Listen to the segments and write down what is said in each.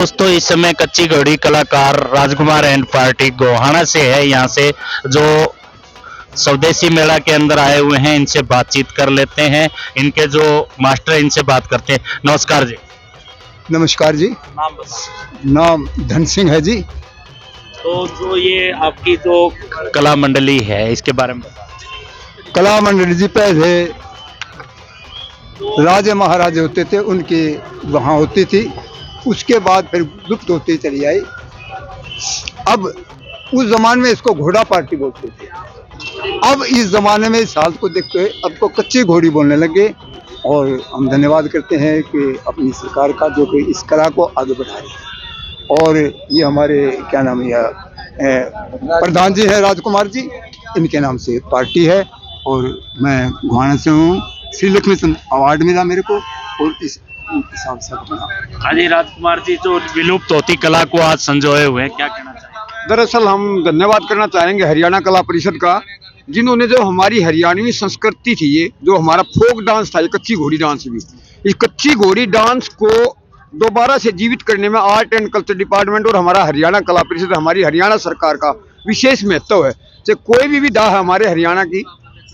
दोस्तों इस समय कच्ची घोड़ी कलाकार राजकुमार एंड पार्टी गोहाना से है। यहाँ से जो स्वदेशी मेला के अंदर आए हुए हैं इनसे बातचीत कर लेते हैं। इनके जो मास्टर हैं इनसे बात करते हैं। नमस्कार जी। नमस्कार जी। नाम बताओ। नाम धन सिंह है जी। तो जो ये आपकी जो कला मंडली है इसके बारे में बताओ। कला मंडली जी पहले राजे महाराजे होते थे, उनकी वहाँ होती थी। उसके बाद फिर लुप्त होती चली आई। अब उस जमाने में इसको घोड़ा पार्टी बोलते थे। अब इस जमाने में इस हालत को देखते हुए अब तो कच्ची घोड़ी बोलने लगे। और हम धन्यवाद करते हैं कि अपनी सरकार का जो कि इस कला को आगे बढ़ा रही है। और ये हमारे क्या नाम है प्रधान जी हैं राजकुमार जी, इनके नाम से पार्टी है। और मैं गोहाना से हूँ। श्री लक्ष्मी अवार्ड मिला मेरे को और इस हिसाब से हाँ जी राजकुमार जी, जो विलुप्त होती कला को आज संजोए हुए हैं, क्या कहना चाहिए? दरअसल हम धन्यवाद करना चाहेंगे हरियाणा कला परिषद का, जिन्होंने जो हमारी हरियाणवी संस्कृति थी, ये जो हमारा फोक डांस था, ये कच्ची घोड़ी डांस भी, इस कच्ची घोड़ी डांस को दोबारा से जीवित करने में आर्ट एंड कल्चर डिपार्टमेंट और हमारा हरियाणा कला परिषद, हमारी हरियाणा सरकार का विशेष महत्व है। चाहे कोई भी विधा है हमारे हरियाणा की,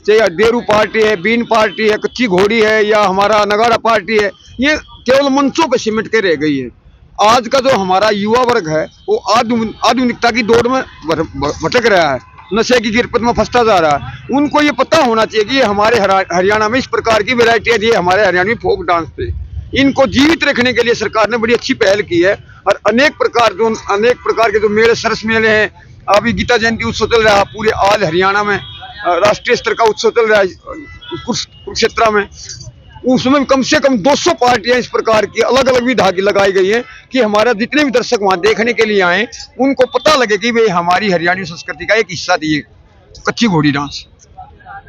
चाहे देरू पार्टी है, बीन पार्टी है, कच्ची घोड़ी है या हमारा नगाड़ा पार्टी है, ये केवल मंचों पे सिमट के रह गई है। आज का जो हमारा युवा वर्ग है वो आधुनिकता की दौड़ में भटक रहा है, नशे की गिरफ्त में फंसता जा रहा है। उनको ये पता होना चाहिए कि ये हमारे हरियाणा में इस प्रकार की वैरायटियां दी है हमारे हरियाणवी फोक डांस पे। इनको जीवित रखने के लिए सरकार ने बड़ी अच्छी पहल की है। और अनेक प्रकार के जो मेले, सरस मेले हैं, अभी गीता जयंती उत्सव चल रहा है पूरे आल हरियाणा में, राष्ट्रीय स्तर का उत्सव चल रहा है कुरुक्षेत्र में, उसमें कम से कम 200 पार्टियां इस प्रकार की अलग अलग विधा की लगाई गई हैं कि हमारा जितने भी दर्शक वहां देखने के लिए आए उनको पता लगे कि भाई हमारी हरियाणवी संस्कृति का एक हिस्सा थी कच्ची घोड़ी डांस।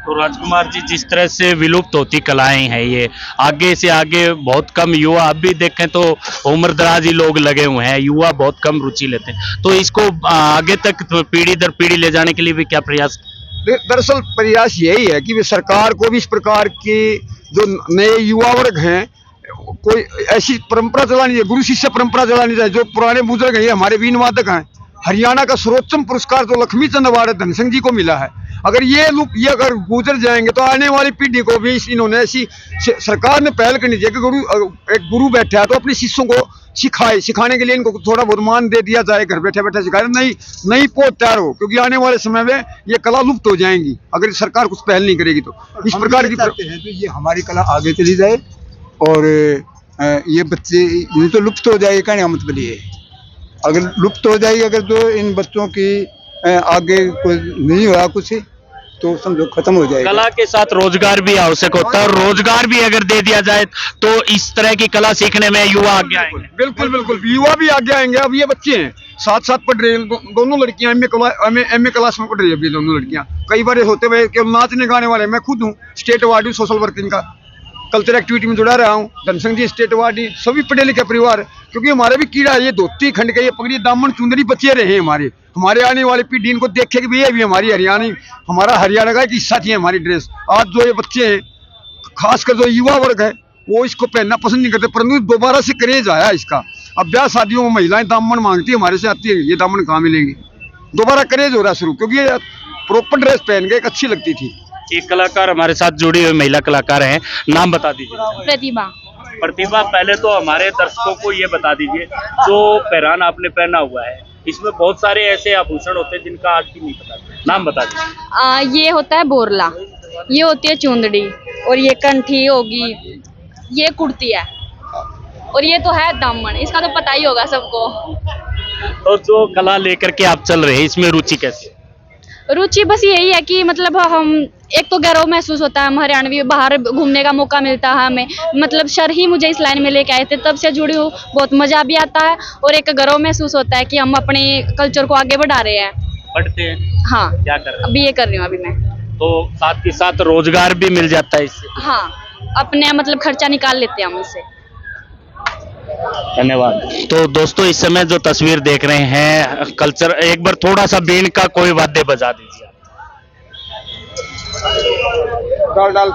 तो राजकुमार जी, जिस तरह से विलुप्त होती कलाएं हैं ये आगे से आगे बहुत कम युवा, अब भी देखें तो उम्रदराज ही लोग लगे हुए हैं, युवा बहुत कम रुचि लेते हैं। तो इसको आगे तक पीढ़ी दर पीढ़ी ले जाने के लिए भी क्या प्रयास? दरअसल प्रयास यही है कि वे सरकार को भी इस प्रकार के जो नए युवा वर्ग हैं कोई ऐसी परंपरा चलानी है, गुरु शिष्य परंपरा चलानी चाहिए। जो पुराने बुजुर्ग हैं, हमारे वीण वादक हैं, हरियाणा का सर्वोच्चम पुरस्कार जो लक्ष्मी चंद अवार्ड धन सिंह जी को मिला है, अगर ये अगर गुजर जाएंगे तो आने वाली पीढ़ी को भी इन्होंने ऐसी सरकार ने पहल करनी चाहिए कि एक गुरु बैठा है तो अपने शिष्यों को सिखाने के लिए इनको थोड़ा बहुत मान दे दिया जाए, घर बैठे बैठे सिखाए, नई पौध तैयार हो, क्योंकि आने वाले समय में ये कला लुप्त हो जाएंगी अगर सरकार कुछ पहल नहीं करेगी। तो इस प्रकार की हैं तो ये हमारी कला आगे चली जाए और ये बच्चे ये तो लुप्त हो जाएगी, कहने का मतलब ये अगर लुप्त हो जाएगी, अगर जो इन बच्चों की आगे कोई नहीं हुआ कुछ तो समझो खत्म हो जाएगा। कला के साथ रोजगार भी आवश्यक होता है और रोजगार भी अगर दे दिया जाए तो इस तरह की कला सीखने में युवा आगे आएंगे। बिल्कुल बिल्कुल, युवा भी आगे आएंगे। अब ये बच्चे हैं साथ साथ पढ़ रहे हैं, दोनों लड़कियां एमए क्लास में पढ़ रही है अभी दोनों लड़कियां। कई बार होते हुए केवल नाचने गाने वाले, मैं खुद हूँ स्टेट अवार्डी सोशल वर्किंग का, कल्चर एक्टिविटी में जुड़ा रहा हूँ। धनसिंह जी स्टेट अवार्डी, सभी पढ़े लिखे परिवार, क्योंकि हमारे भी कीड़ा ये धोती खंड के ये पगड़ी दामन चुंदरी बचे रहे हैं। हमारे आने वाली पीढ़ी इनको देखे कि भैया भी हमारी हमारा हरियाणा का एक हिस्सा थी हमारी ड्रेस। आज जो ये बच्चे हैं, खासकर जो युवा वर्ग है, वो इसको पहनना पसंद नहीं करते, परंतु दोबारा से क्रेज आया इसका। अब ब्याह शादियों में महिलाएं दामन मांगती है, हमारे से आती है, ये दामन कहाँ मिलेंगे, दोबारा क्रेज हो रहा शुरू, क्योंकि ये प्रॉपर ड्रेस पहन के एक अच्छी लगती थी। एक कलाकार हमारे साथ जुड़ी हुई महिला कलाकार हैं, नाम बता दीजिए। प्रतिभा, पहले तो हमारे दर्शकों को ये बता दीजिए, जो पहरान आपने पहना हुआ है इसमें बहुत सारे ऐसे आभूषण होते हैं जिनका आज भी नहीं पता, नाम बता दीजिए। ये होता है बोरला, ये होती है चुंदड़ी, और ये कंठी होगी, ये कुर्ती है, और ये तो है दामन, इसका तो पता ही होगा सबको। तो जो कला लेकर के आप चल रहे हैं इसमें रुचि कैसी है? रुचि बस यही है कि मतलब हम एक तो गौरव महसूस होता है, हम हरियाणवी, बाहर घूमने का मौका मिलता है हमें, मतलब सर ही मुझे इस लाइन में लेके आए थे, तब से जुड़ी हूँ, बहुत मजा भी आता है और एक गौरव महसूस होता है कि हम अपने कल्चर को आगे बढ़ा रहे हैं। पढ़ते हैं? हाँ, क्या कर रहे हैं? BA कर रही हूँ अभी मैं। तो साथ के साथ रोजगार भी मिल जाता है इससे? हाँ, अपने मतलब खर्चा निकाल लेते हैं हम इससे। धन्यवाद। तो दोस्तों इस समय जो तस्वीर देख रहे हैं कल्चर, एक बार थोड़ा सा बीन का कोई वाद्य बजा दीजिए। डाल